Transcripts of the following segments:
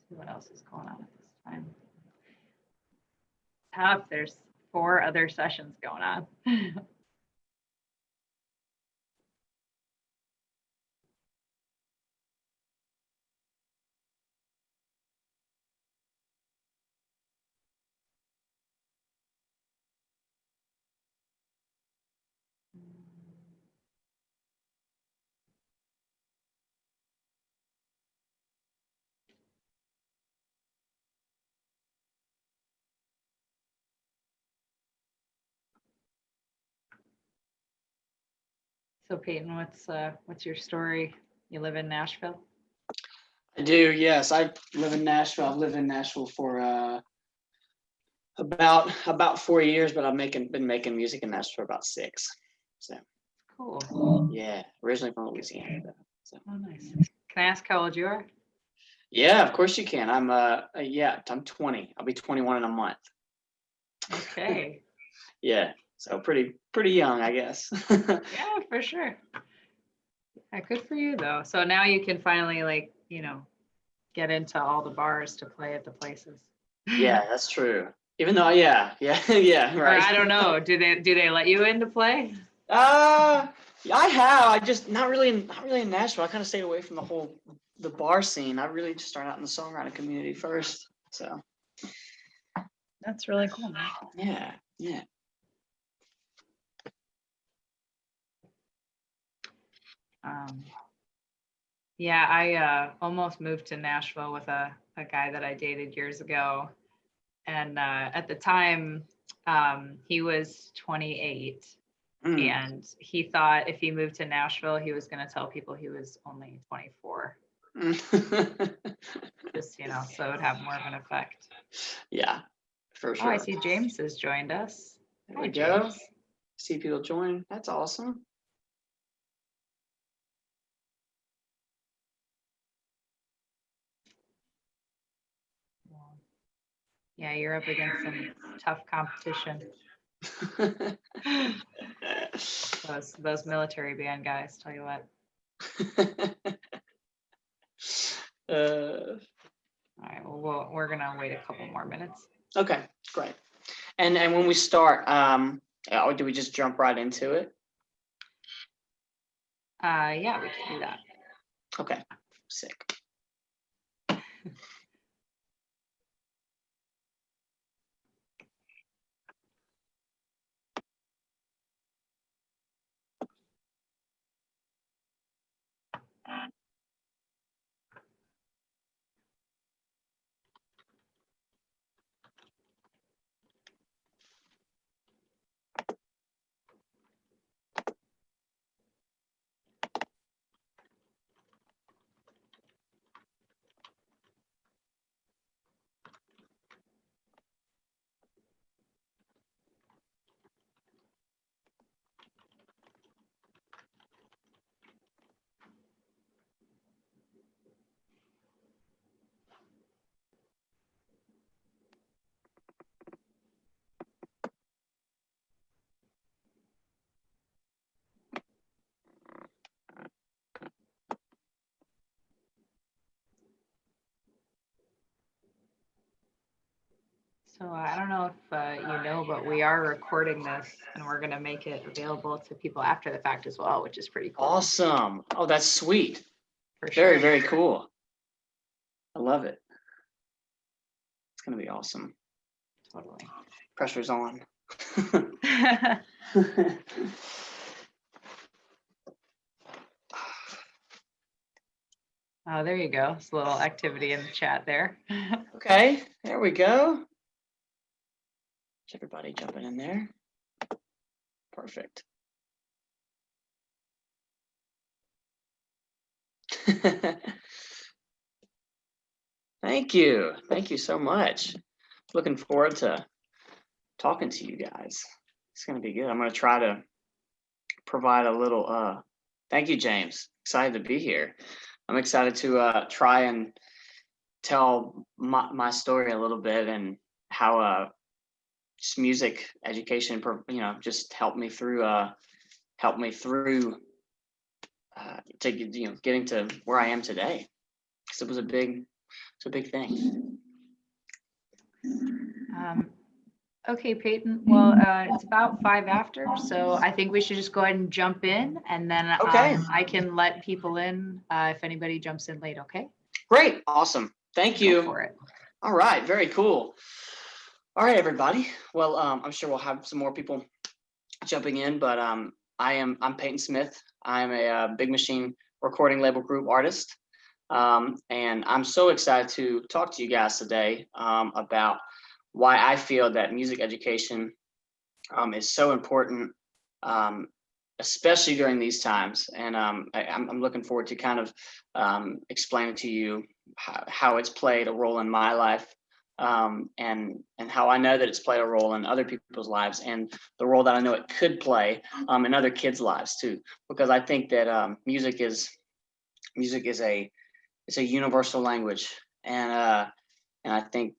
see what else is going on at this time. Tough. There's 4 other sessions going on. So Peyton, what's your story? You live in Nashville? I do, yes. I live in Nashville. I've lived in Nashville for about 4 years, but I've been making music in Nashville for about 6. So Cool. yeah, originally from Louisiana. So. Oh, nice. Can I ask how old you are? Yeah, of course you can. I'm 20. I'll be 21 in a month. Okay. Yeah, so pretty young, I guess. Yeah, for sure. Yeah, good for you though. So now you can finally get into all the bars to play at the places. Yeah, that's true. Even though, yeah, right. Or I don't know. Do they let you in to play? I have. I just not really in Nashville. I kind of stayed away from the bar scene. I really just started out in the songwriting community first. So That's really cool, man. yeah. Yeah, I almost moved to Nashville with a guy that I dated years ago. And at the time, he was 28. And he thought if he moved to Nashville, he was going to tell people he was only 24. Just, so it would have more of an effect. Yeah, for sure. Oh, I see James has joined us. There we go. James. See people join. That's awesome. Yeah, you're up against some tough competition. those military band guys, tell you what. All right, well, we're gonna wait a couple more minutes. Okay, great. And when we start, do we just jump right into it? Yeah, we can do that. Okay, sick. So I don't know if but we are recording this and we're going to make it available to people after the fact as well, which is pretty cool. Awesome. Oh, that's sweet. For sure. Very, very cool. I love it. It's going to be awesome. Totally. Pressure's on. Oh, there you go. It's a little activity in the chat there. Okay, there we go. Everybody jumping in there. Perfect. Thank you. Thank you so much. Looking forward to talking to you guys. It's going to be good. I'm going to try to provide a little, thank you, James. Excited to be here. I'm excited to try and tell my story a little bit and how just music education, just helped me through to getting to where I am today. Because it was a big it's a big thing. Okay, Peyton. Well, it's about 5 after, so I think we should just go ahead and jump in, and then Okay. I can let people in if anybody jumps in late. Okay. Great. Awesome. Thank Go you. for it. All right. Very cool. All right, everybody. Well, I'm sure we'll have some more people jumping in, but I'm Payton Smith. I'm a Big Machine recording label group artist. And I'm so excited to talk to you guys today about why I feel that music education is so important, especially during these times. And I'm looking forward to kind of explaining to you how it's played a role in my life, and how I know that it's played a role in other people's lives, and the role that I know it could play in other kids' lives too. Because I think that music is a universal language, and I think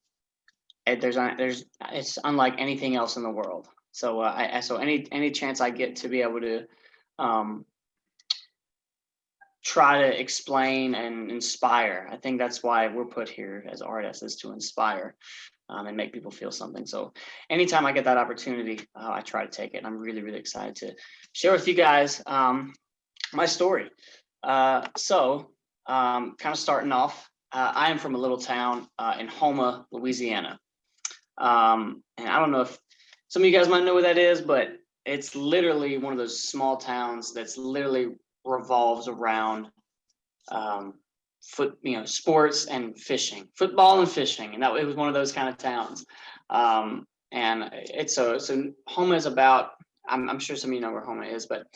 it's unlike anything else in the world. So so any chance I get to be able to try to explain and inspire, I think that's why we're put here as artists, is to inspire and make people feel something. So anytime I get that opportunity, I try to take it. And I'm really, really excited to share with you guys my story. So kind of starting off, I am from a little town in Houma, Louisiana. And I don't know if some of you guys might know where that is, but it's literally one of those small towns that's literally revolves around sports and fishing, football and fishing. And it was one of those kind of towns. And it's so Houma is about, I'm sure some of you know where Houma is, but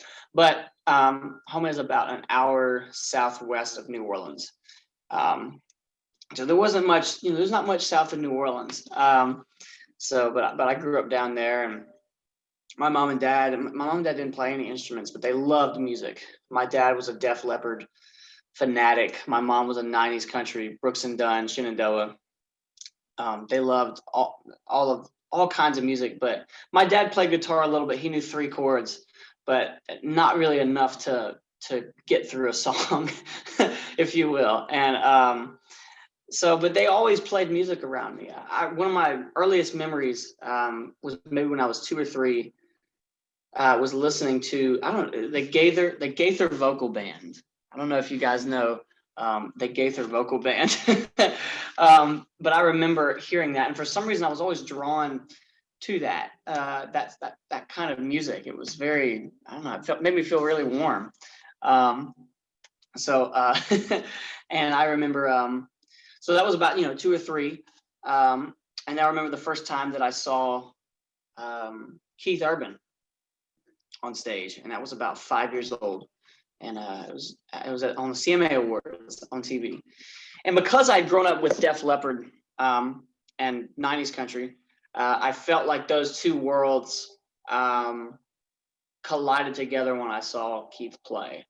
Houma is about an hour southwest of New Orleans. So there wasn't much, there's not much south of New Orleans. But I grew up down there, and my mom and dad didn't play any instruments, but they loved music. My dad was a Def Leppard fanatic. My mom was a 90s country, Brooks and Dunn, Shenandoah. They loved all kinds of music, but my dad played guitar a little bit. He knew 3 chords, but not really enough to get through a song, if you will. And but they always played music around me. One of my earliest memories was maybe when I was 2 or 3. Was listening to, I don't know, the Gaither Vocal Band. I don't know if you guys know the Gaither Vocal Band, but I remember hearing that, and for some reason I was always drawn to that kind of music. It was very, I don't know, made me feel really warm. And I remember, so that was about 2 or 3, and I remember the first time that I saw Keith Urban on stage, and that was about 5 years old, and it was on the CMA Awards on TV. And because I'd grown up with Def Leppard and 90s country, I felt like those two worlds collided together when I saw Keith play.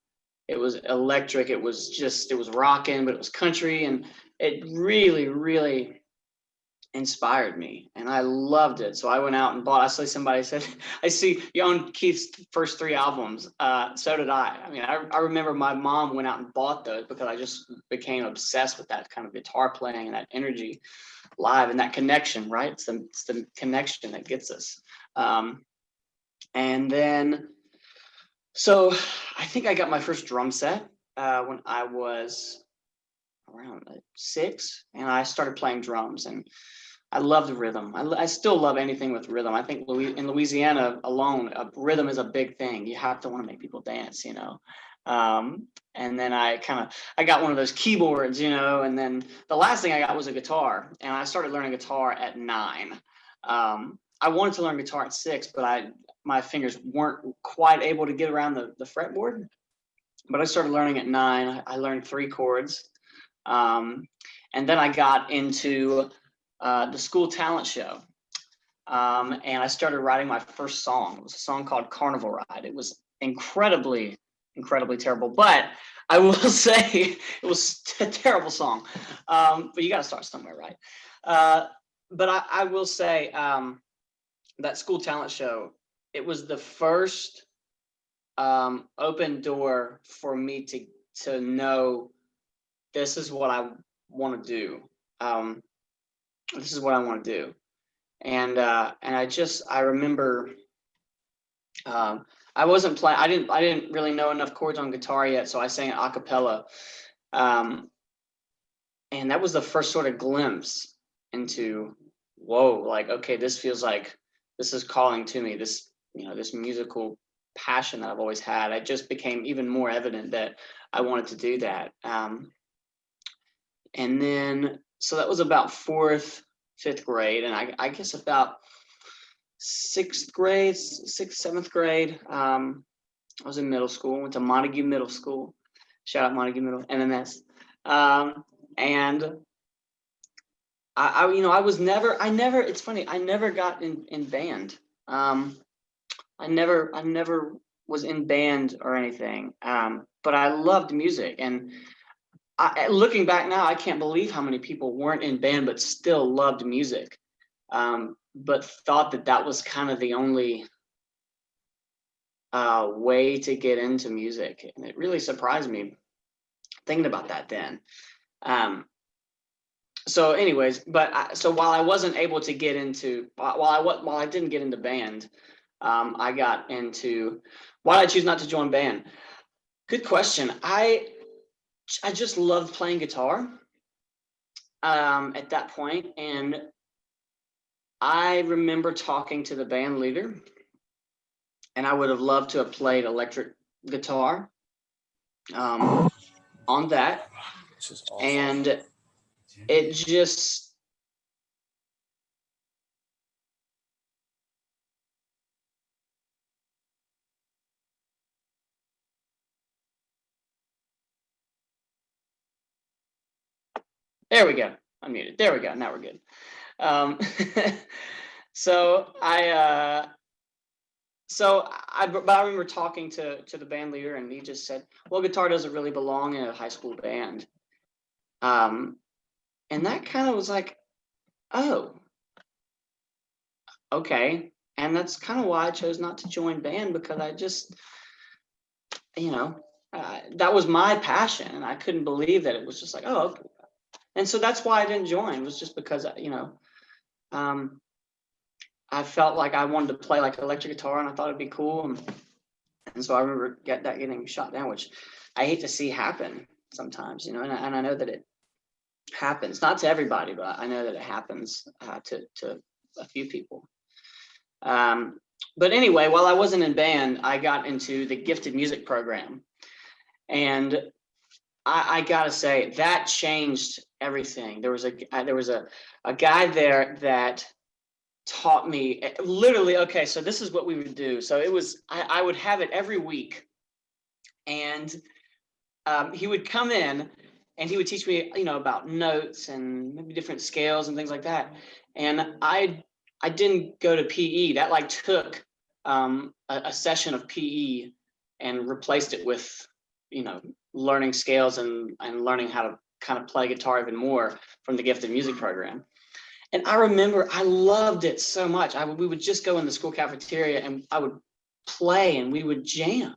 It was electric. It was rocking, but it was country, and it really, really inspired me, and I loved it. So I went out and bought. I saw somebody said, "I see you own Keith's first 3 albums." So did I. I mean, I remember my mom went out and bought those because I just became obsessed with that kind of guitar playing and that energy live and that connection. Right? It's the connection that gets us. And then, so I think I got my first drum set when I was around 6, and I started playing drums, and I love the rhythm. I still love anything with rhythm. I think in Louisiana alone, rhythm is a big thing. You have to want to make people dance, And then I got one of those keyboards, and then the last thing I got was a guitar, and I started learning guitar at 9. I wanted to learn guitar at 6, but my fingers weren't quite able to get around the fretboard. But I started learning at 9. I learned 3 chords, and then I got into the school talent show. And I started writing my first song. It was a song called Carnival Ride. It was incredibly, incredibly terrible, but I will say it was a terrible song. But you got to start somewhere, right? But I will say that school talent show, it was the first open door for me to know this is what I want to do. This is what I want to do. And I remember, I wasn't playing. I didn't really know enough chords on guitar yet, so I sang a cappella. And that was the first sort of glimpse into, whoa, like, okay, this feels like this is calling to me, this, this musical passion that I've always had. It just became even more evident that I wanted to do that. And then, so that was about 4th, 5th grade. And I guess about 6th grade, 6th, 7th grade, I was in middle school, went to Montague Middle School. Shout out Montague Middle, MMS. And it's funny, I never got in band. I never was in band or anything. But I loved music, and looking back now, I can't believe how many people weren't in band but still loved music. But thought that was kind of the only way to get into music, and it really surprised me thinking about that then. So anyways, so while I wasn't able to get into, while I didn't get into band, I got into, why did I choose not to join band? Good question. I just loved playing guitar at that point, and I remember talking to the band leader, and I would have loved to have played electric guitar on that. And it just, there we go. I'm muted. There we go. Now we're good. But I remember talking to the band leader, and he just said, well, guitar doesn't really belong in a high school band. And that kind of was like, oh, okay. And that's kind of why I chose not to join band, because I just, that was my passion, and I couldn't believe that it was just like, oh, okay. And so that's why I didn't join. It was just because, I felt like I wanted to play like electric guitar, and I thought it'd be cool. And so I remember getting shot down, which I hate to see happen sometimes, and I know that it happens, not to everybody, but I know that it happens to a few people. But anyway, while I wasn't in band, I got into the gifted music program, and I gotta say that changed everything. There was a guy there that taught me literally, okay, so this is what we would do. So it was, I would have it every week, and he would come in and he would teach me, about notes and maybe different scales and things like that. And I didn't go to PE. That like took a session of PE and replaced it with, learning scales and learning how to kind of play guitar even more from the gifted music program. And I remember I loved it so much. We would just go in the school cafeteria, and I would play, and we would jam.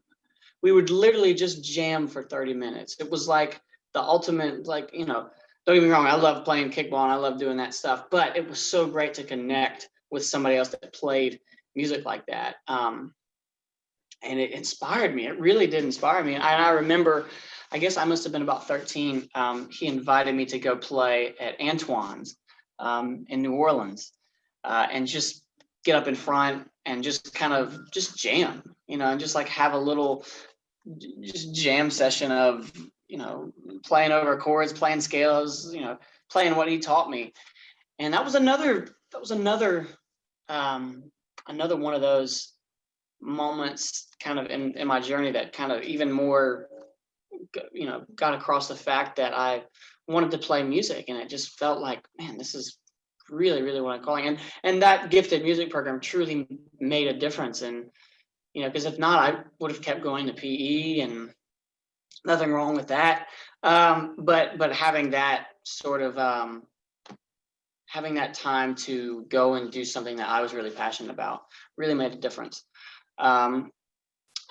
We would literally just jam for 30 minutes. It was like the ultimate, like, don't get me wrong, I love playing kickball and I love doing that stuff, but it was so great to connect with somebody else that played music like that. And it inspired me. It really did inspire me. And I remember, I guess I must have been about 13. He invited me to go play at Antoine's in New Orleans, and just get up in front and just kind of just jam, and just like have a little just jam session of, playing over chords, playing scales, playing what he taught me. And that was another one of those moments kind of in my journey that kind of even more, got across the fact that I wanted to play music, and it just felt like, man, this is really, really what I'm calling. And that gifted music program truly made a difference. And, because if not, I would have kept going to PE, and nothing wrong with that. But having that sort of, having that time to go and do something that I was really passionate about really made a difference.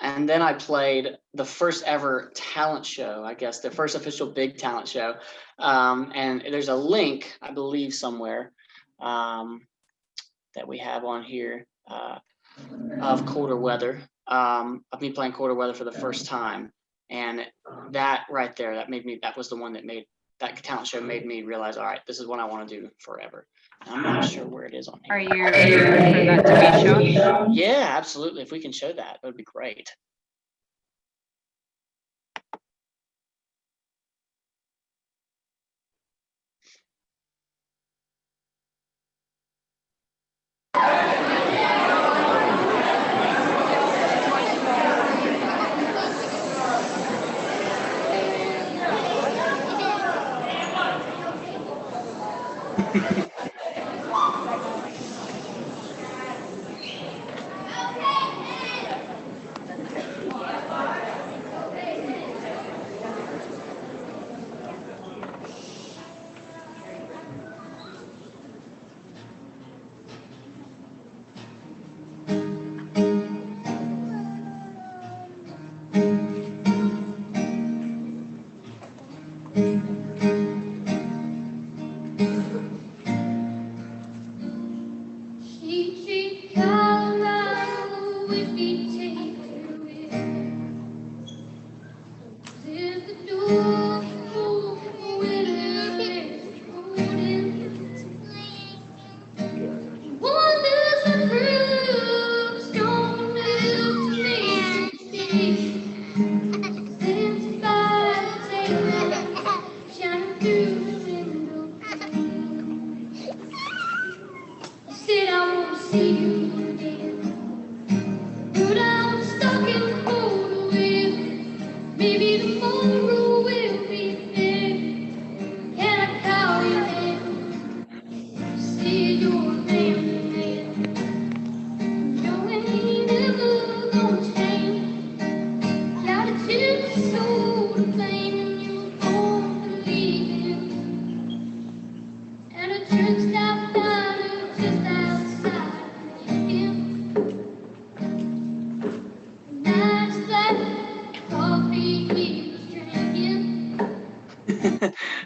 And then I played the first ever talent show, I guess, the first official big talent show. And there's a link, I believe, somewhere that we have on here of colder weather, of me playing colder weather for the first time. And that right there, that was the one that talent show made me realize, all right, this is what I want to do forever. And I'm not sure where it is on here. Are you ready for that to be shown? Yeah, absolutely. If we can show that, that would be great.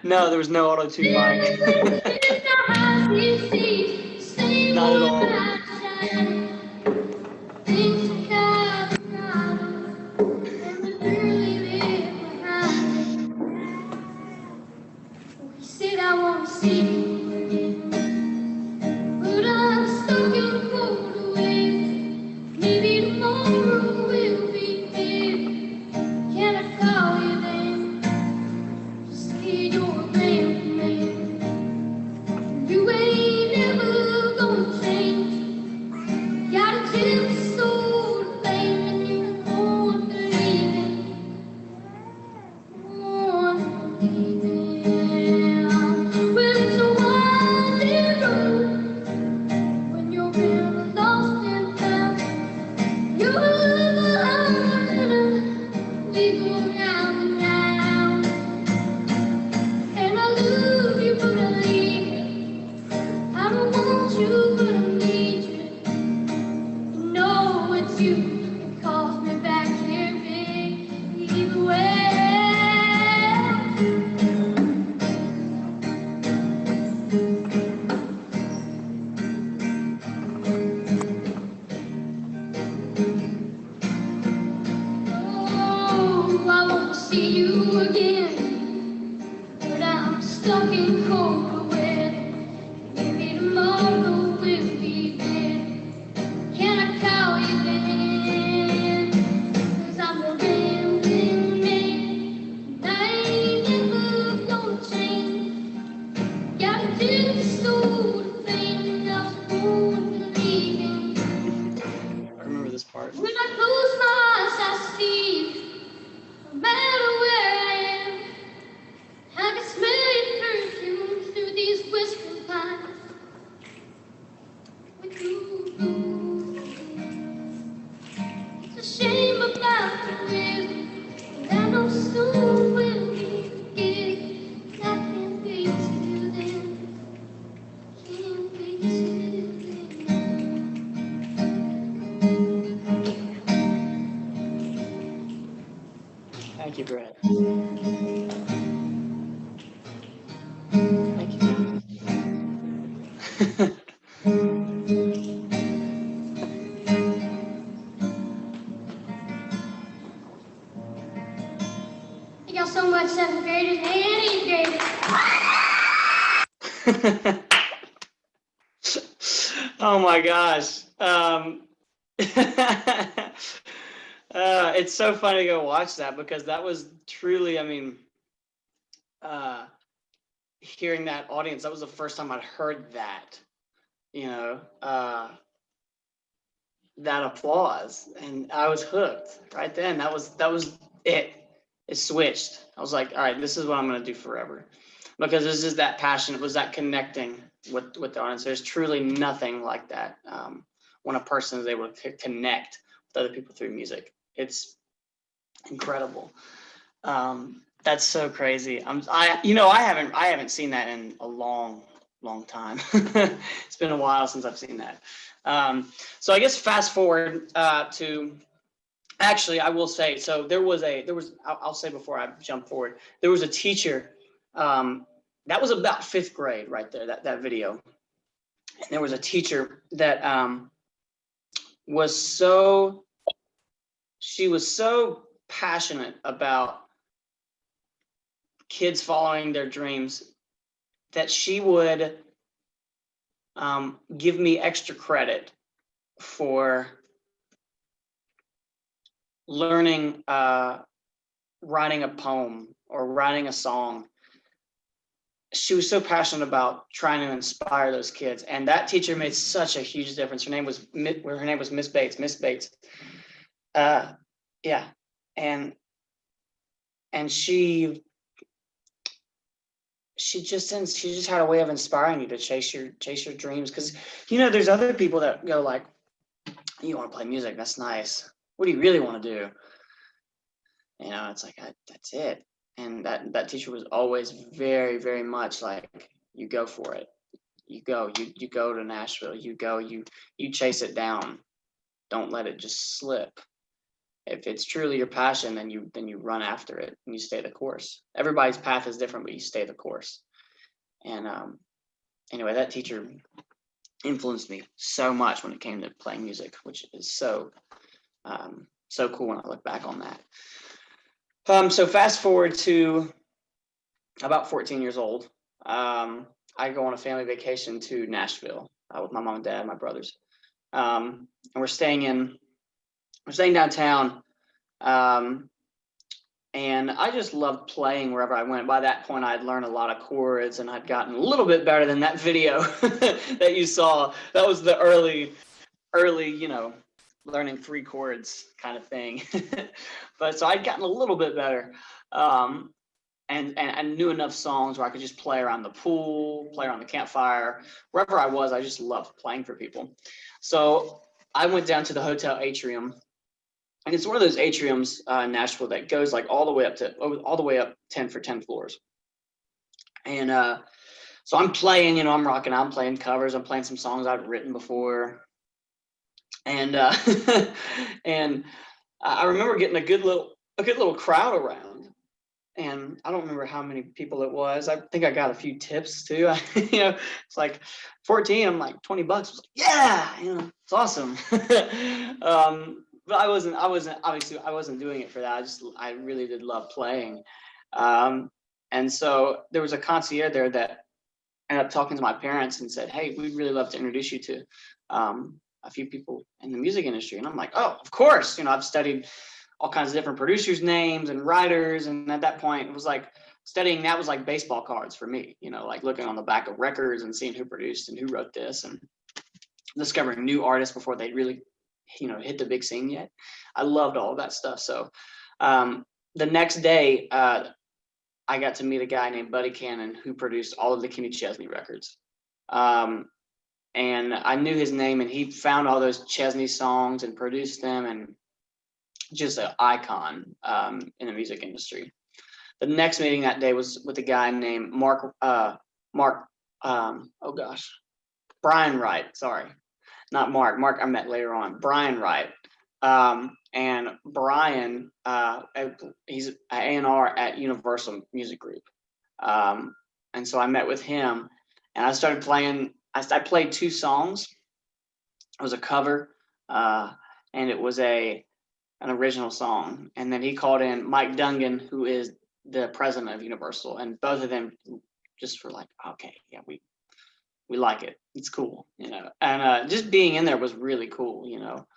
No, there was no auto-tune mic. Not at all. Thank you, Brett. Thank you. Thank y'all so much, 7th graders and 8th graders. Oh my gosh. It's so funny to go watch that, because that was truly, I mean, hearing that audience, that was the first time I'd heard that, that applause, and I was hooked right then. That was it. It switched. I was like, all right, this is what I'm going to do forever, because this is that passion. It was that connecting with the audience. There's truly nothing like that when a person is able to connect with other people through music. It's incredible. That's so crazy. I haven't seen that in a long time. It's been a while since I've seen that. So I guess fast forward to, actually, I will say, so I'll say before I jump forward, there was a teacher, that was about 5th grade right there, that video. And there was a teacher that she was so passionate about kids following their dreams that she would give me extra credit for learning, writing a poem or writing a song. She was so passionate about trying to inspire those kids, and that teacher made such a huge difference. Her name was Miss Bates. Miss Bates. Yeah, and she just had a way of inspiring you to chase your dreams, because there's other people that go like, you want to play music, that's nice, what do you really want to do? It's like, that's it. And that teacher was always very, very much like, you go for it, you go to Nashville, you chase it down, don't let it just slip. If it's truly your passion, then you run after it and you stay the course. Everybody's path is different, but you stay the course. And anyway, that teacher influenced me so much when it came to playing music, which is so cool when I look back on that. So fast forward to about 14 years old. I go on a family vacation to Nashville with my mom and dad, my brothers, and we're staying downtown. And I just loved playing wherever I went. By that point, I'd learned a lot of chords, and I'd gotten a little bit better than that video that you saw. That was the early, learning 3 chords kind of thing. But so I'd gotten a little bit better, and I knew enough songs where I could just play around the pool, play around the campfire, wherever I was. I just loved playing for people. So I went down to the hotel atrium. And it's one of those atriums in Nashville that goes like all the way up 10 floors. And so I'm playing, I'm rocking out, I'm playing covers, I'm playing some songs I've written before. And and I remember getting a good little crowd around. And I don't remember how many people it was. I think I got a few tips too. It's like 14, I'm like $20. I was like, yeah, it's awesome. But I wasn't doing it for that. I really did love playing. And so there was a concierge there that ended up talking to my parents and said, hey, we'd really love to introduce you to a few people in the music industry. And I'm like, oh, of course. I've studied all kinds of different producers' names and writers. And at that point, it was like studying that was like baseball cards for me, like looking on the back of records and seeing who produced and who wrote this, and discovering new artists before they really hit the big scene yet. I loved all of that stuff. So the next day, I got to meet a guy named Buddy Cannon who produced all of the Kenny Chesney records. And I knew his name, and he found all those Chesney songs and produced them, and just an icon in the music industry. The next meeting that day was with a guy named Brian Wright. Sorry, not Mark. Mark I met later on. Brian Wright. and Brian, he's an A&R at Universal Music Group. And so I met with him, and I started playing. I played 2 songs. It was a cover, and it was an original song. And then he called in Mike Dungan, who is the president of Universal, and both of them just were like, okay, yeah, we like it. It's cool, you know. And just being in there was really cool, you know.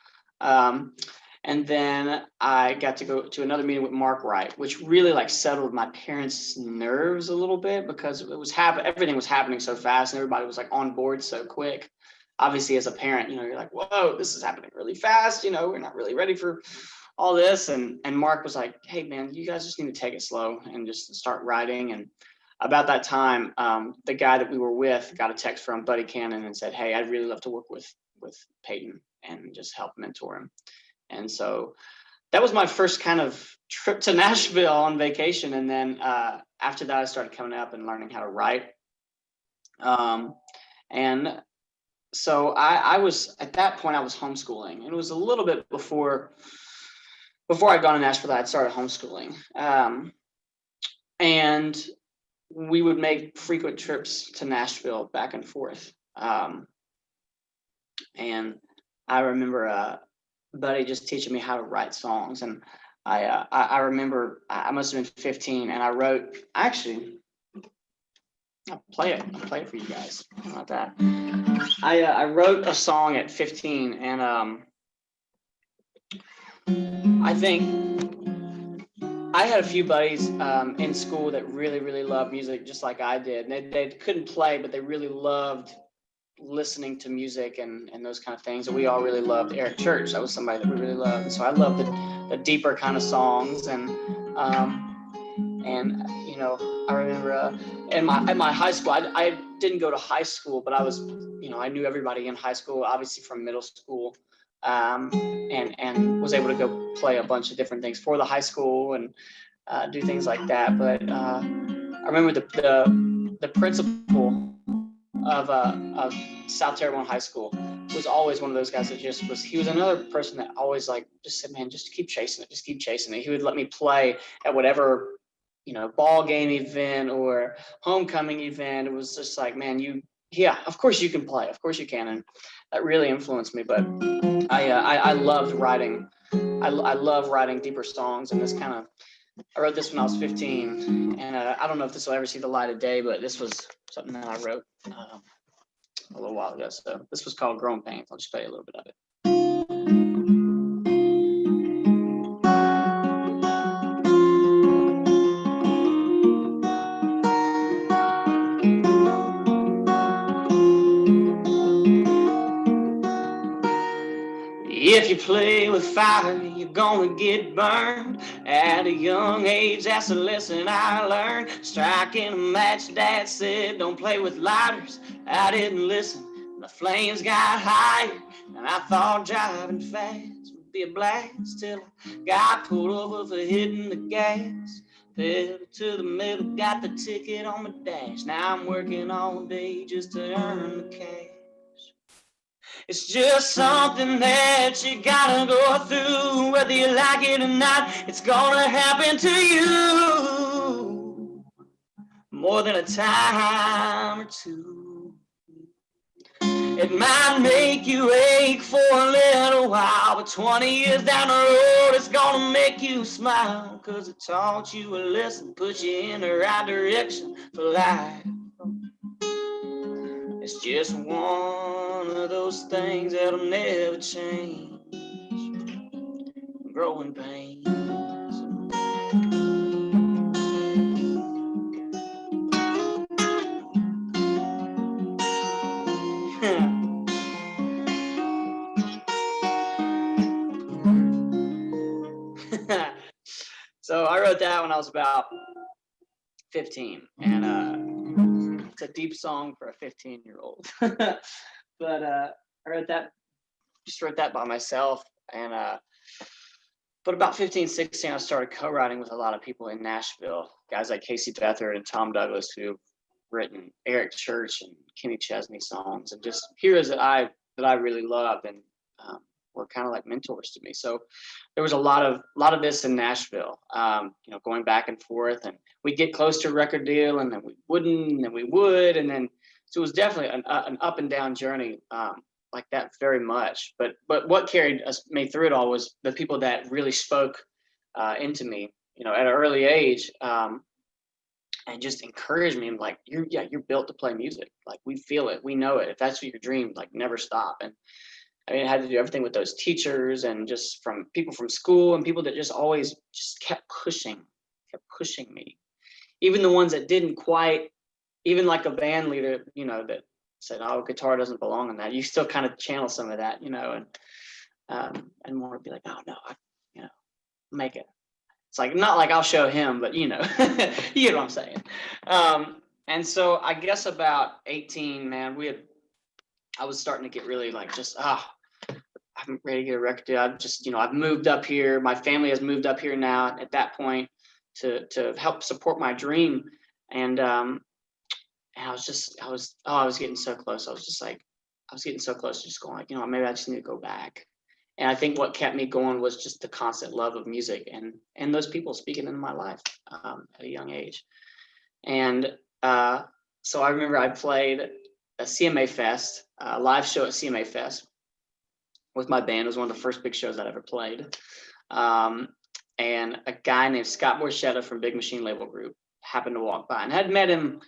And then I got to go to another meeting with Mark Wright, which really like settled my parents' nerves a little bit, because it was everything was happening so fast and everybody was like on board so quick. Obviously, as a parent, you know, you're like, whoa, this is happening really fast. You know, we're not really ready for all this. And Mark was like, hey man, you guys just need to take it slow and just start writing. And about that time, the guy that we were with got a text from Buddy Cannon and said, hey, I'd really love to work with Payton and just help mentor him. And so that was my first kind of trip to Nashville on vacation. And then after that, I started coming up and learning how to write. And so I was, at that point, I was homeschooling. And it was a little bit before I'd gone to Nashville, I'd started homeschooling. And we would make frequent trips to Nashville back and forth. And I remember Buddy just teaching me how to write songs. And I remember I must have been 15, and I wrote, actually, I'll play it for you guys. How about that? I wrote a song at 15, and I think I had a few buddies in school that really, really loved music, just like I did. And they couldn't play, but they really loved listening to music and those kind of things. And we all really loved Eric Church. That was somebody that we really loved. And so I loved the deeper kind of songs. And you know, I remember at my high school, I didn't go to high school, but I was, you know, I knew everybody in high school, obviously from middle school, and was able to go play a bunch of different things for the high school and do things like that. But I remember the principal of South Terrebonne High School was always one of those guys that just was, he was another person that always like just said, man, just keep chasing it. He would let me play at whatever, you know, ball game event or homecoming event. It was just like, man, yeah, of course you can play, of course you can. And that really influenced me. But I loved writing. I love writing deeper songs, and this kind of, I wrote this when I was 15, and I don't know if this will ever see the light of day, but this was something that I wrote a little while ago. So this was called Growing Pains. I'll just play a little bit of it. If you play with fire, you're gonna get burned. At a young age, that's a lesson I learned. Striking a match, Dad said, don't play with lighters. I didn't listen, the flames got higher, and I thought driving fast would be a blast, till I got pulled over for hitting the gas. Pedal to the middle, got the ticket on my dash. Now I'm working all day just to earn the cash. It's just something that you gotta go through, whether you like it or not. It's gonna happen to you more than a time or two. It might make you ache for a little while, but 20 years down the road, it's gonna make you smile, 'cause it taught you a lesson, put you in the right direction for life. It's just one of those things that'll never change. Growing pains. So I wrote that when I was about 15, and it's a deep song for a 15-year-old. But I wrote that by myself, and but about 15, 16, I started co-writing with a lot of people in Nashville, guys like Casey Beathard and Tom Douglas, who've written Eric Church and Kenny Chesney songs, and just heroes that I really love. And were kind of like mentors to me. So there was a lot of this in Nashville, going back and forth, and we'd get close to a record deal, and then we wouldn't, and then we would, and then so it was definitely an up and down journey, like that very much. But what carried me through it all was the people that really spoke into me, at an early age. And just encouraged me. I'm like, you're built to play music. Like, we feel it, we know it. If that's what your dream, like, never stop. And I mean, I had to do everything with those teachers and just from people from school and people that just always just kept pushing me. Even the ones that didn't quite, even like a band leader, that said, "Oh, guitar doesn't belong in that." You still kind of channel some of that, and want to be like, "Oh no, make it." It's like, not like I'll show him, but you get what I'm saying. And so I guess about 18, man, I was starting to get really like, just, I'm ready to get a record deal. I've just, I've moved up here. My family has moved up here now at that point to help support my dream. And I was getting so close. I was getting so close to just going like, maybe I just need to go back. And I think what kept me going was just the constant love of music and those people speaking into my life at a young age. And so I remember I played a CMA Fest, a live show at CMA Fest with my band. It was one of the first big shows I'd ever played. And a guy named Scott Borchetta from Big Machine Label Group happened to walk by, and I had met him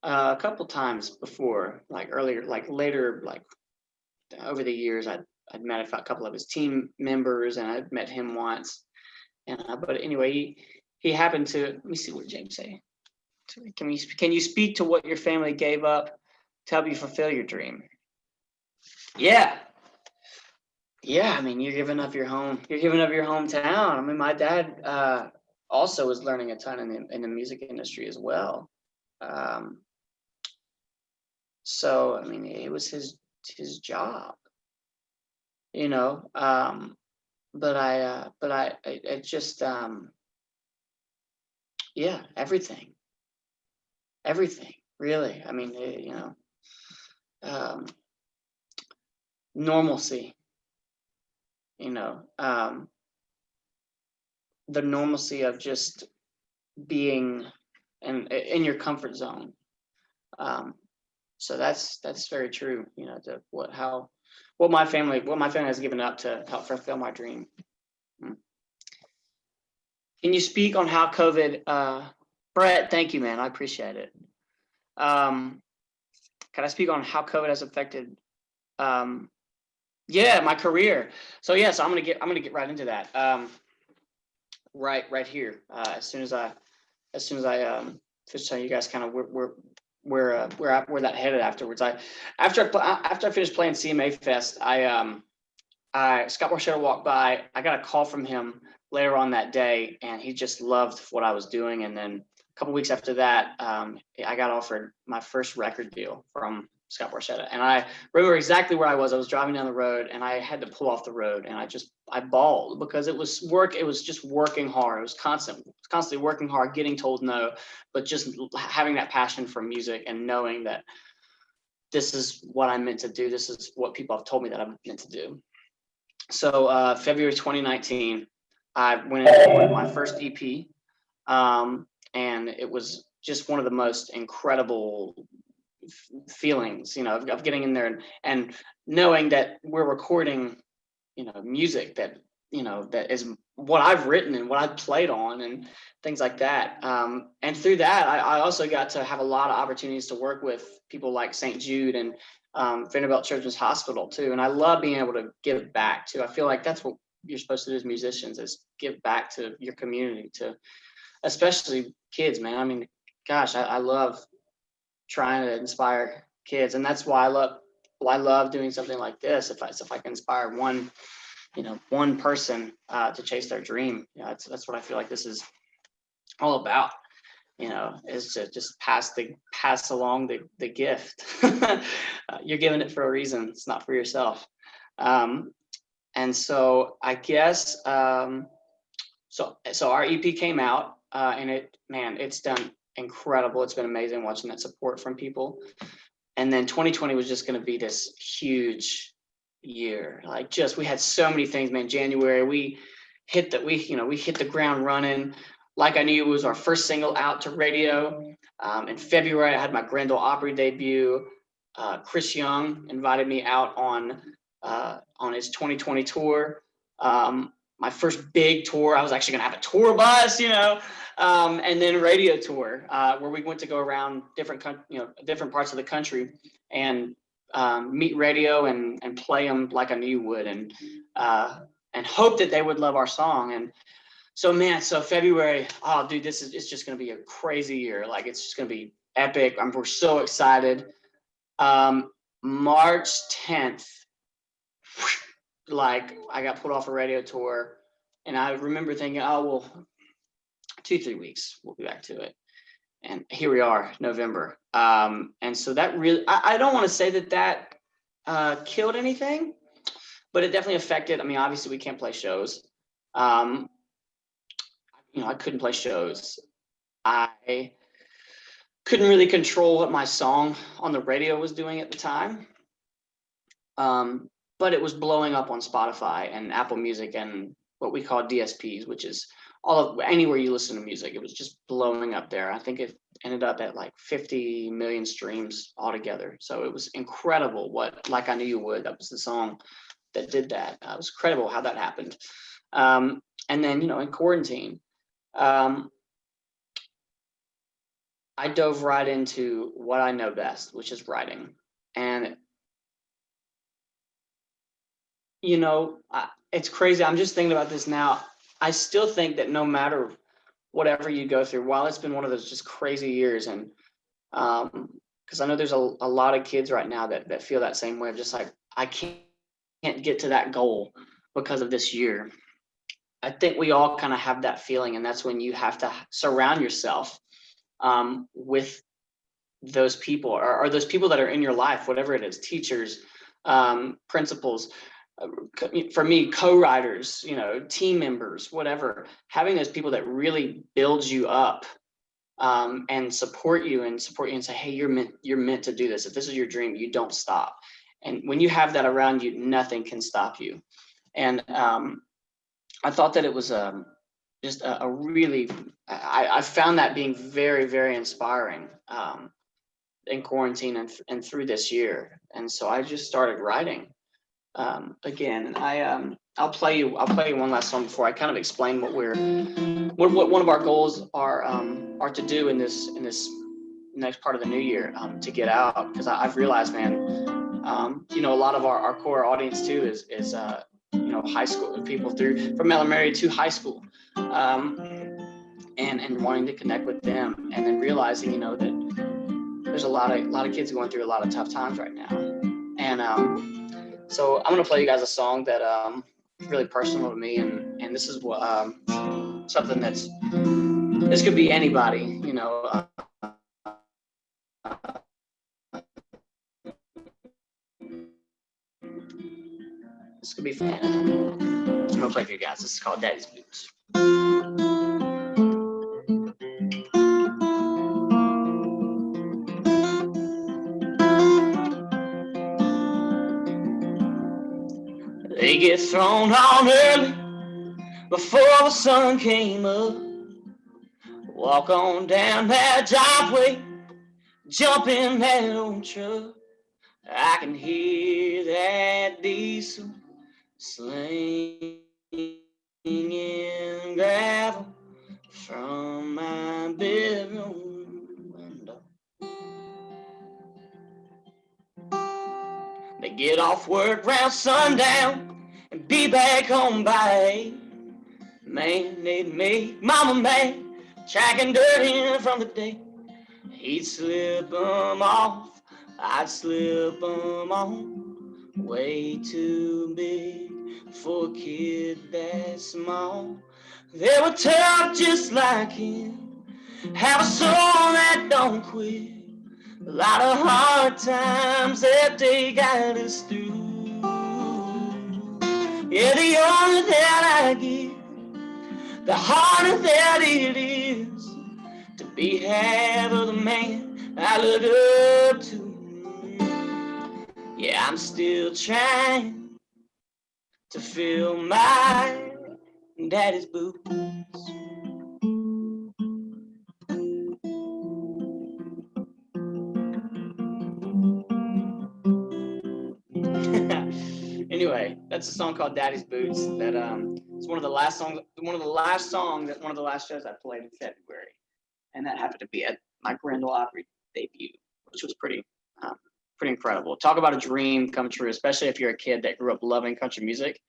a couple times before, like earlier, like later, like over the years, I'd met a couple of his team members, and I'd met him once. And but anyway, he happened to, let me see what James say. Can you speak to what your family gave up to help you fulfill your dream? Yeah. I mean, you're giving up your home. You're giving up your hometown. I mean, my dad also was learning a ton in the music industry as well. So I mean, it was his job. But I just, everything, really. I mean, normalcy, the normalcy of just being in your comfort zone. So that's very true, to what my family has given up to help fulfill my dream. Can you speak on how COVID, Brett, thank you, man. I appreciate it. Can I speak on how COVID has affected, my career? So I'm gonna get right into that. Right here. As soon as I finish telling you guys kind of where that headed afterwards. After I finished playing CMA Fest, Scott Borchetta walked by. I got a call from him later on that day, and he just loved what I was doing. And then a couple weeks after that, I got offered my first record deal from Scott Borchetta. And I remember exactly where I was. I was driving down the road, and I had to pull off the road, and I bawled because it was work. It was just working hard. It was constantly working hard, getting told no, but just having that passion for music and knowing that this is what I'm meant to do. This is what people have told me that I'm meant to do. So February 2019, I went and recorded my first EP, and it was just one of the most incredible feelings, of getting in there and knowing that we're recording, music that, that is what I've written and what I've played on and things like that. And through that, I also got to have a lot of opportunities to work with people like St. Jude and Vanderbilt Children's Hospital too. And I love being able to give back too. I feel like that's what you're supposed to do as musicians, is give back to your community, to especially kids, man. I mean, gosh, I love trying to inspire kids, and that's why I love doing something like this. If I can inspire one person to chase their dream, that's what I feel like this is all about. Is to just pass along the gift. You're giving it for a reason. It's not for yourself. And so I guess so our EP came out, and it's done incredible. It's been amazing watching that support from people. And then 2020 was just going to be this huge year. Like we had so many things, man. January, we hit the ground running. Like I Knew was our first single out to radio. In February, I had my Grand Ole Opry debut. Chris Young invited me out on his 2020 tour. My first big tour, I was actually going to have a tour bus, and then radio tour, where we went to go around different parts of the country and meet radio and play them like I Knew You Would, and hope that they would love our song. And so, man, February, oh, dude, it's just going to be a crazy year. Like, it's just going to be epic. We're so excited. March 10th, like, I got put off a radio tour, and I remember thinking, oh, well, 2-3 weeks, we'll be back to it. And here we are, November. And so that really, I don't want to say that killed anything, but it definitely affected. I mean, obviously we can't play shows. I couldn't play shows. I couldn't really control what my song on the radio was doing at the time. But it was blowing up on Spotify and Apple Music and what we call DSPs, which is anywhere you listen to music. It was just blowing up there. I think it ended up at like 50 million streams altogether. So it was incredible what Like I Knew You Would. That was the song that did that. It was incredible how that happened. And then, in quarantine, I dove right into what I know best, which is writing. And, it's crazy. I'm just thinking about this now. I still think that no matter whatever you go through, while it's been one of those just crazy years, and because I know there's a lot of kids right now that feel that same way of just like, I can't get to that goal because of this year. I think we all kind of have that feeling, and that's when you have to surround yourself with those people or those people that are in your life, whatever it is, teachers, principals, for me, co-writers, team members, whatever, having those people that really build you up and support you and say, hey, you're meant to do this. If this is your dream, you don't stop. And when you have that around you, nothing can stop you. And I thought that it was just a really, I found that being very, very inspiring in quarantine and through this year. And so I just started writing again. And I'll play you one last song before I kind of explain what one of our goals are to do in this next part of the new year, to get out, because I've realized, man, a lot of our core audience too is high school people from elementary to high school, and wanting to connect with them, and then realizing that there's a lot of kids going through a lot of tough times right now. And so I'm gonna play you guys a song that is really personal to me, and this is what something this could be anybody, this could be fun. I'm gonna play for you guys. This is called Daddy's Boots. They get thrown on early before the sun came up. Walk on down that driveway, jump in that old truck. I can hear that diesel slinging gravel from my bedroom window. They get off work round sundown and be back home by 8. Man, they'd make mama mad, tracking dirt in from the day. He'd slip 'em off, I'd slip 'em on. Way too big for a kid that small. They were tough just like him, have a soul that don't quit. A lot of hard times that they got us through. Yeah, the older that I get, the harder that it is to be half of the man I look up to. Yeah, I'm still trying to fill my daddy's boots. Anyway, that's a song called Daddy's Boots that it's one of the last songs at one of the last shows I played in February. And that happened to be at my Grendel Opry debut, which was pretty incredible. Talk about a dream come true, especially if you're a kid that grew up loving country music,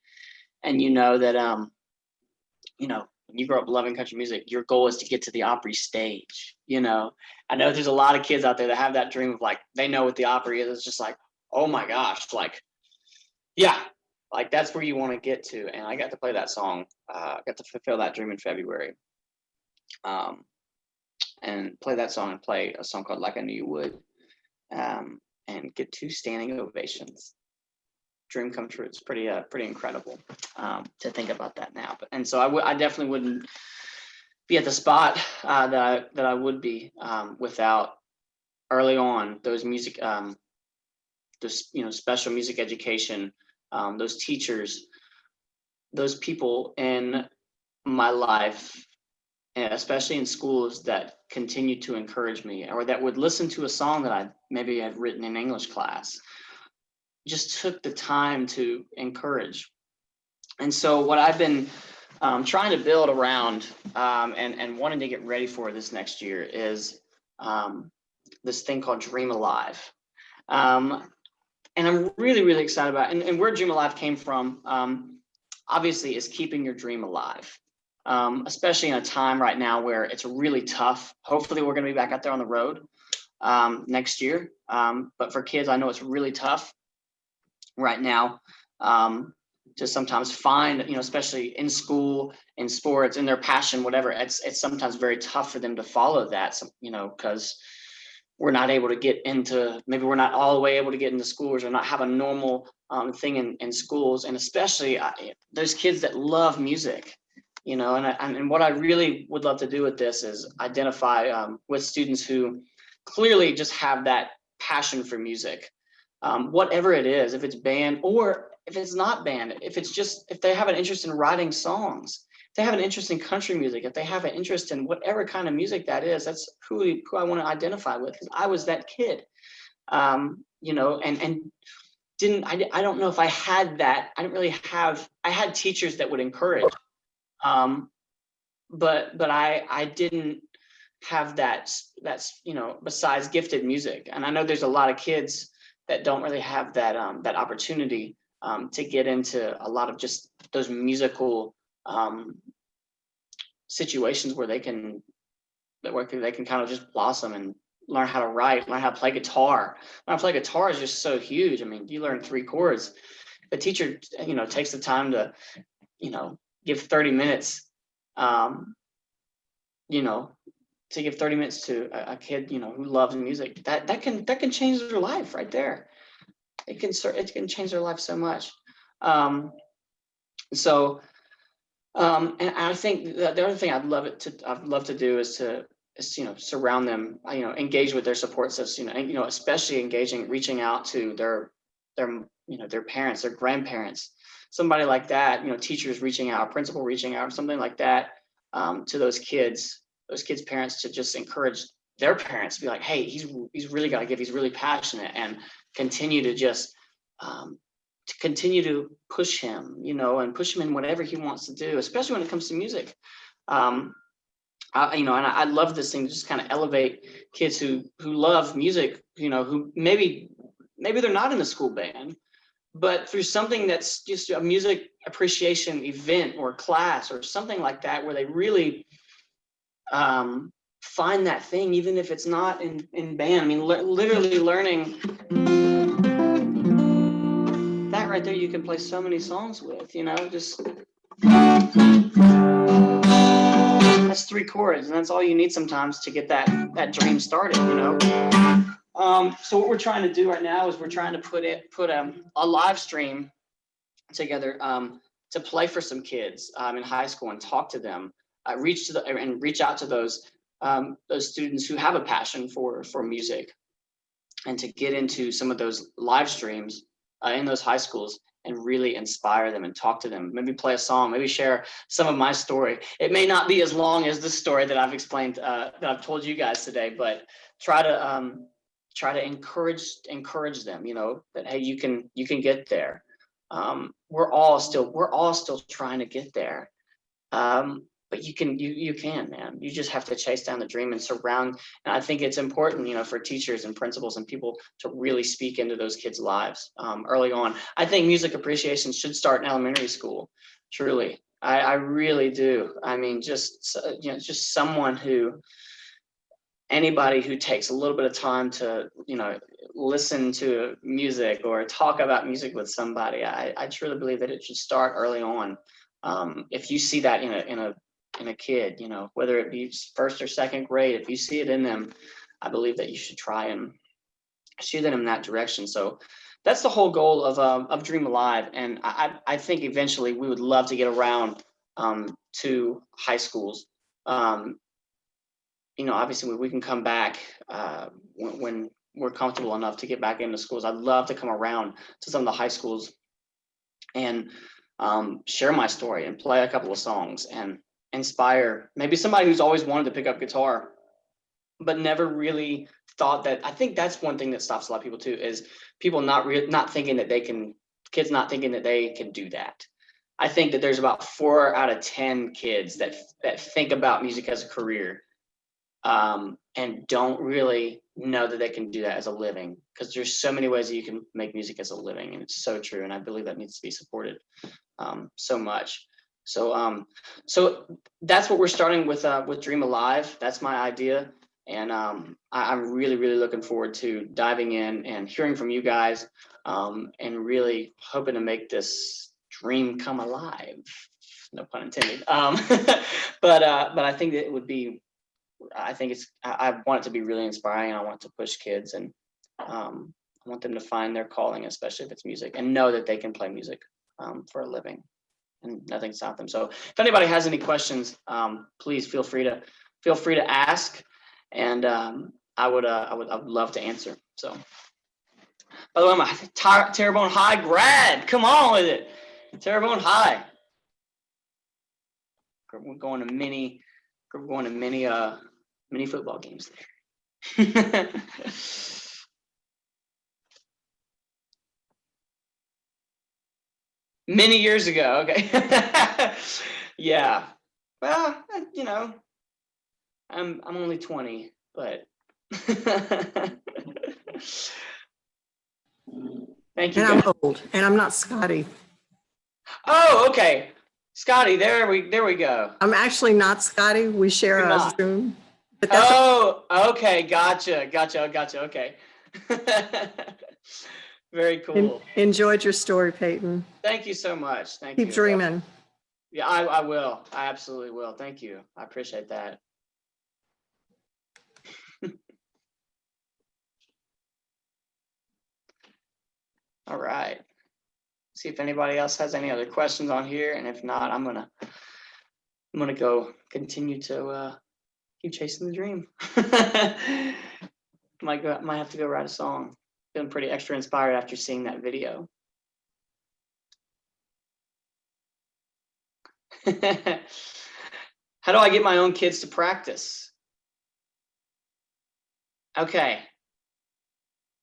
and you know that when you grow up loving country music, your goal is to get to the Opry stage. I know there's a lot of kids out there that have that dream of like they know what the Opry is. It's just like, oh my gosh, like yeah, like that's where you want to get to. And I got to play that song. I got to fulfill that dream in February. And play that song and play a song called Like I Knew You Would, and get 2 standing ovations. Dream come true. It's pretty incredible to think about that now. And so I definitely wouldn't be at the spot that I would be without early on those music, those special music education, those teachers, those people in my life, especially in schools, that continue to encourage me, or that would listen to a song that I maybe had written in English class, just took the time to encourage. And so what I've been trying to build around and wanting to get ready for this next year is this thing called Dream Alive. And I'm really, really excited about it. And where Dream Alive came from, obviously, is keeping your dream alive. Especially in a time right now where it's really tough. Hopefully we're going to be back out there on the road next year. But for kids, I know it's really tough right now to sometimes find, especially in school, in sports, in their passion, whatever. It's sometimes very tough for them to follow that, because we're not able to get into, maybe we're not all the way able to get into schools or not have a normal thing in schools. And especially those kids that love music. And what I really would love to do with this is identify with students who clearly just have that passion for music, whatever it is, if it's band or if it's not band, if they have an interest in writing songs, if they have an interest in country music, if they have an interest in whatever kind of music that is, that's who I want to identify with, because I was that kid, and I don't know if I had that. I had teachers that would encourage. But I didn't have that's besides gifted music. And I know there's a lot of kids that don't really have that that opportunity to get into a lot of just those musical situations where they can kind of just blossom and learn how to write, learn how to play guitar. Learn how to play guitar is just so huge. I mean, you learn 3 chords. The teacher, takes the time to, give 30 minutes, to give 30 minutes to a kid, who loves music, that can change their life right there. It can change their life so much. And I think the other thing I'd love to do is surround them, engage with their support system, especially reaching out to their parents, their grandparents, somebody like that, teachers reaching out, principal reaching out, or something like that, to those kids' parents, to just encourage their parents to be like, hey, he's really got to give, he's really passionate, and continue to just continue to push him, and push him in whatever he wants to do, especially when it comes to music. And I love this thing to just kind of elevate kids who love music, who maybe they're not in the school band, but through something that's just a music appreciation event or class or something like that, where they really find that thing, even if it's not in band. I mean, literally learning that right there, you can play so many songs with, just that's 3 chords, and that's all you need sometimes to get that dream started, So what we're trying to do right now is we're trying to put a live stream together to play for some kids in high school and talk to them, reach out to those students who have a passion for music, and to get into some of those live streams in those high schools and really inspire them and talk to them. Maybe play a song, maybe share some of my story. It may not be as long as the story that I've explained, that I've told you guys today, but try to encourage them, that, hey, you can get there. We're all still trying to get there. But you can, man. You just have to chase down the dream and surround. And I think it's important, for teachers and principals and people to really speak into those kids' lives early on. I think music appreciation should start in elementary school. Truly, I really do. I mean, just anybody who takes a little bit of time to, listen to music or talk about music with somebody. I truly believe that it should start early on. If you see that in a kid, whether it be first or second grade, if you see it in them, I believe that you should try and shoot them in that direction. So that's the whole goal of Dream Alive. And I think eventually we would love to get around to high schools. Obviously we can come back when we're comfortable enough to get back into schools. I'd love to come around to some of the high schools and share my story and play a couple of songs and inspire maybe somebody who's always wanted to pick up guitar but never really thought that. I think that's one thing that stops a lot of people too, is people not thinking that they can, kids not thinking that they can do that. I think that there's about 4 out of 10 kids that think about music as a career and don't really know that they can do that as a living, because there's so many ways that you can make music as a living, and it's so true, and I believe that needs to be supported so much. So that's what we're starting with Dream Alive. That's my idea, and I'm really looking forward to diving in and hearing from you guys, and really hoping to make this dream come alive. No pun intended. But I think that it would be. I want it to be really inspiring. I want to push kids, and I want them to find their calling, especially if it's music, and know that they can play music for a living, and nothing stop them. So if anybody has any questions, please feel free to ask, and I would love to answer. So, by the way, my Terrebonne High grad, come on with it, Terrebonne High. We're going to many football games there. Many years ago, okay. Yeah. Well, I'm only 20, but thank you. And I'm old, and I'm not Scotty. Oh, okay. Scotty, there we go. I'm actually not Scotty. We share a Zoom. But that's okay. Gotcha. Okay. Very cool. Enjoyed your story, Payton. Thank you so much. Thank you. Keep dreaming. Yeah, I will. I absolutely will. Thank you. I appreciate that. All right. See if anybody else has any other questions on here, and if not, I'm gonna go continue to keep chasing the dream. might have to go write a song. Feeling pretty extra inspired after seeing that video. How do I get my own kids to practice? Okay,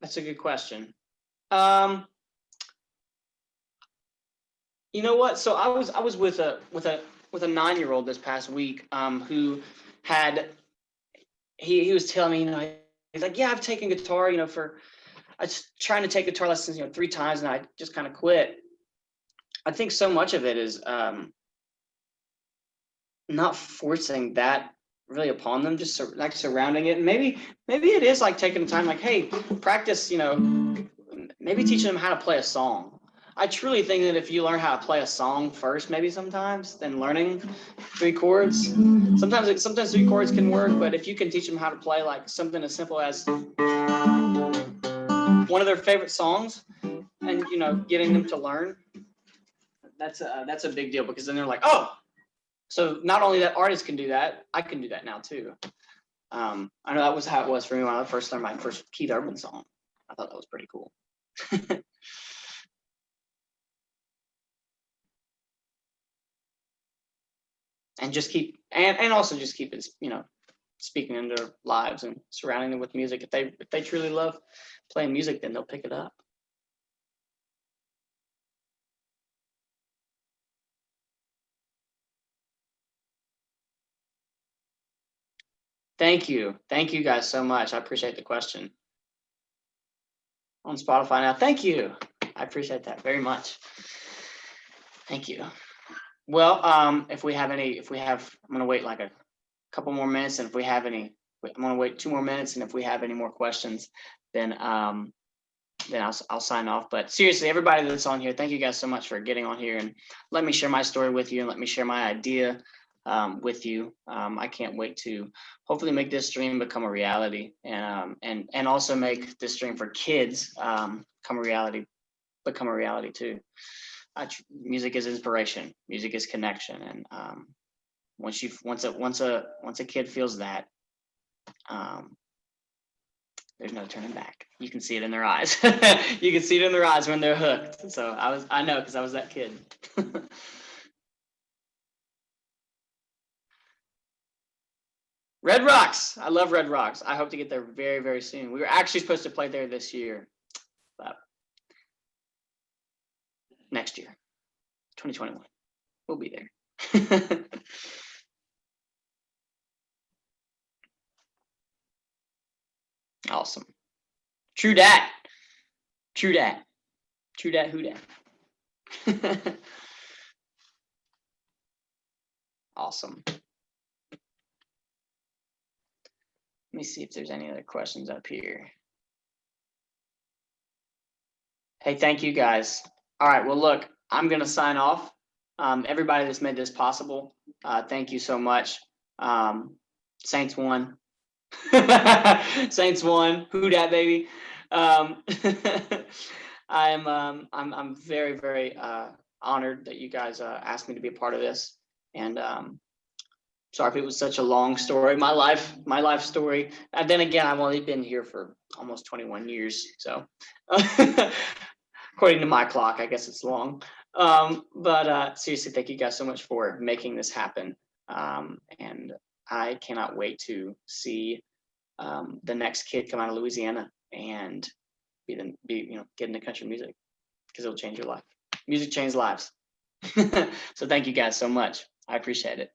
that's a good question. You know what? So I was with a 9-year-old this past week who had he was telling me, he's like, yeah, I've taken guitar, I was trying to take guitar lessons 3 times, and I just kind of quit. I think so much of it is not forcing that really upon them, just like surrounding it. And maybe it is like taking the time, like, hey, practice, maybe teaching them how to play a song. I truly think that if you learn how to play a song first, sometimes, then learning 3 chords, sometimes 3 chords can work, but if you can teach them how to play like something as simple as one of their favorite songs, and getting them to learn, that's a big deal, because then they're like, oh, so not only that artist can do that, I can do that now too. I know that was how it was for me when I first learned my first Keith Urban song. I thought that was pretty cool. and just keep, and also just keep it, speaking into their lives and surrounding them with music. If they truly love playing music, then they'll pick it up. Thank you guys so much. I appreciate the question. On Spotify now. Thank you. I appreciate that very much. Thank you. Well, I'm gonna wait like a couple more minutes, and if we have any, I'm gonna wait 2 more minutes, and if we have any more questions, then I'll sign off. But seriously, everybody that's on here, thank you guys so much for getting on here and let me share my story with you, and let me share my idea with you. I can't wait to hopefully make this stream become a reality, and also make this stream for kids become a reality too. Music is inspiration. Music is connection, and once a kid feels that, there's no turning back. You can see it in their eyes. You can see it in their eyes when they're hooked. So I know, because I was that kid. Red Rocks. I love Red Rocks. I hope to get there very, very soon. We were actually supposed to play there this year, but next year, 2021, we'll be there. Awesome. True dat. True dat. True dat. Who dat? Awesome. Let me see if there's any other questions up here. Hey, thank you guys. All right, well, look, I'm gonna sign off. Everybody that's made this possible, thank you so much. Saints won. Saints won. Who dat, baby? I'm very, very honored that you guys asked me to be a part of this, and sorry if it was such a long story. My life story. And then again, I've only been here for almost 21 years, so according to my clock, I guess it's long. But seriously, thank you guys so much for making this happen, and I cannot wait to see the next kid come out of Louisiana and get into country music, because it'll change your life. Music changes lives. So thank you guys so much. I appreciate it.